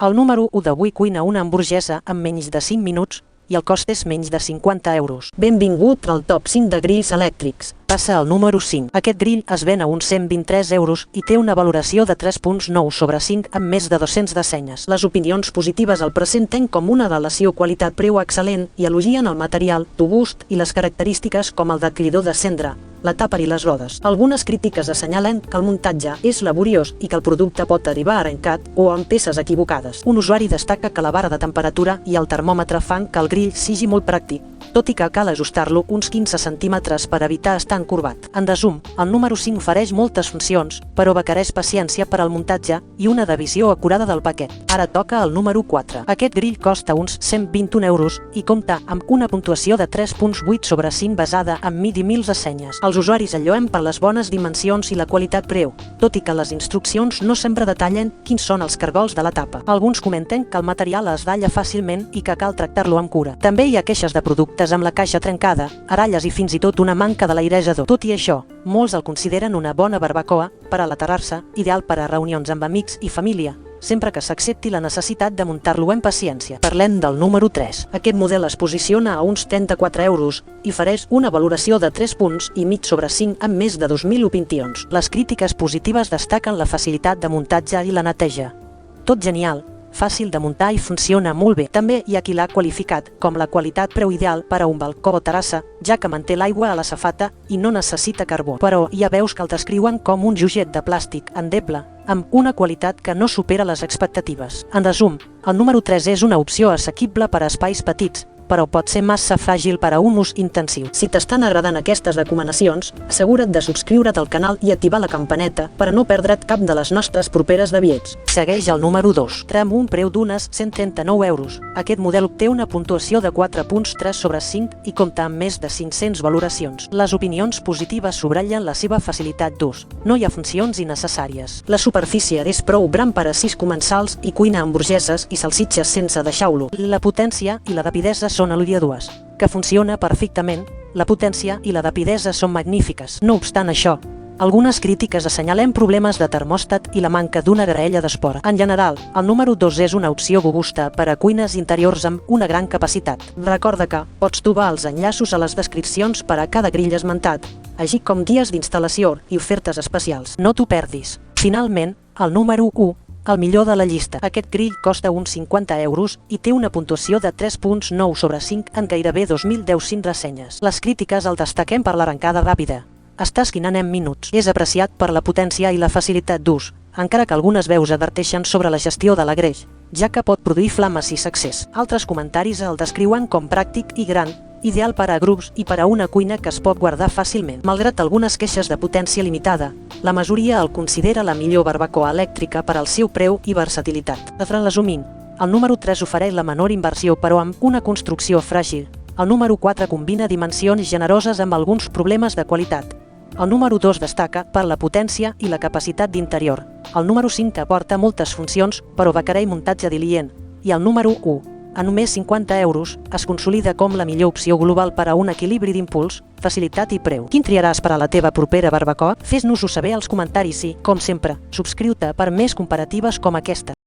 El número 1 d'avui cuina una hamburguesa en menys de 5 minuts i el cost és menys de 50 euros. Benvingut al top 5 de grills elèctrics. Passa al número 5. Aquest grill es ven a uns 123 euros i té una valoració de 3.9 sobre 5 amb més de 200 ressenyes. Les opinions positives el presenten com una relació qualitat-preu excel·lent i elogien el material, robust i les característiques com el declidor de cendra, la tàper i les rodes. Algunes crítiques assenyalen que el muntatge és laboriós i que el producte pot arribar arrencat o amb peces equivocades. Un usuari destaca que la barra de temperatura i el termòmetre fan que el grill sigui molt pràctic, tot i que cal ajustar-lo uns 15 centímetres per evitar estar encorbat. En resum, el número 5 ofereix moltes funcions, però requereix paciència per al muntatge i una revisió acurada del paquet. Ara toca el número 4. Aquest grill costa uns 121 euros i compta amb una puntuació de 3.8 sobre 5 basada en 1.000 ressenyes. Els usuaris el lloem per les bones dimensions i la qualitat-preu, tot i que les instruccions no sempre detallen quins són els cargols de la tapa. Alguns comenten que el material es dalla fàcilment i que cal tractar-lo amb cura. També hi ha queixes de productes amb la caixa trencada, aralles i fins i tot una manca de l'airejador. Tot i això, molts el consideren una bona barbacoa per a la terrassa, ideal per a reunions amb amics i família, sempre que s'accepti la necessitat de muntar-lo amb paciència. Parlem del número 3. Aquest model es posiciona a uns 34 euros i ofereix una valoració de 3 punts i mig sobre 5 amb més de 2.000 opinions. Les crítiques positives destaquen la facilitat de muntatge i la neteja. Tot genial, fàcil de muntar i funciona molt bé. També hi ha qui l'ha qualificat com la qualitat-preu ideal per a un balcó o terrassa, ja que manté l'aigua a la safata i no necessita carbó. Però ja veus que el descriuen com un joiet de plàstic endeble, amb una qualitat que no supera les expectatives. En resum, el número 3 és una opció assequible per a espais petits, però pot ser massa fràgil per a un ús intensiu. Si t'estan agradant aquestes recomanacions, assegura't de subscriure't al canal i activar la campaneta per a no perdre't cap de les nostres properes Daviets. Segueix el número 2. Amb un preu d'unes 139 euros. Aquest model obté una puntuació de 4.3 sobre 5 i compta amb més de 500 valoracions. Les opinions positives subratllen la seva facilitat d'ús. No hi ha funcions innecessàries. La superfície és prou gran per a 6 comensals i cuina hamburgueses i salsitxes sense deixar-lo. La potència i la rapidesa són elogiadores, que funciona perfectament, la potència i la rapidesa són magnífiques. No obstant això, algunes crítiques assenyalen problemes de termòstat i la manca d'una graella d'esport. En general, el número 2 és una opció robusta per a cuines interiors amb una gran capacitat. Recorda que pots trobar els enllaços a les descripcions per a cada grill esmentat, així com guies d'instal·lació i ofertes especials. No t'ho perdis. Finalment, el número 1, el millor de la llista. Aquest grill costa uns 50 euros i té una puntuació de 3.9 sobre 5 en gairebé 2.015 ressenyes. Les crítiques el destaquen per l'arrencada ràpida. Està esquinant en minuts. És apreciat per la potència i la facilitat d'ús, encara que algunes veus adverteixen sobre la gestió de la greix, ja que pot produir flames si s'accés. Altres comentaris el descriuen com pràctic i gran, ideal per a grups i per a una cuina que es pot guardar fàcilment. Malgrat algunes queixes de potència limitada, la majoria el considera la millor barbacoa elèctrica per al seu preu i versatilitat. Resumint, el número 3 ofereix la menor inversió però amb una construcció fràgil. El número 4 combina dimensions generoses amb alguns problemes de qualitat. El número 2 destaca per la potència i la capacitat d'interior. El número 5 aporta moltes funcions però requereix muntatge diligent. I el número 1, a només 50 euros, es consolida com la millor opció global per a un equilibri d'impuls, facilitat i preu. Quin triaràs per a la teva propera barbacoa? Fes-nos-ho saber als comentaris i, com sempre, subscriu-te per més comparatives com aquesta.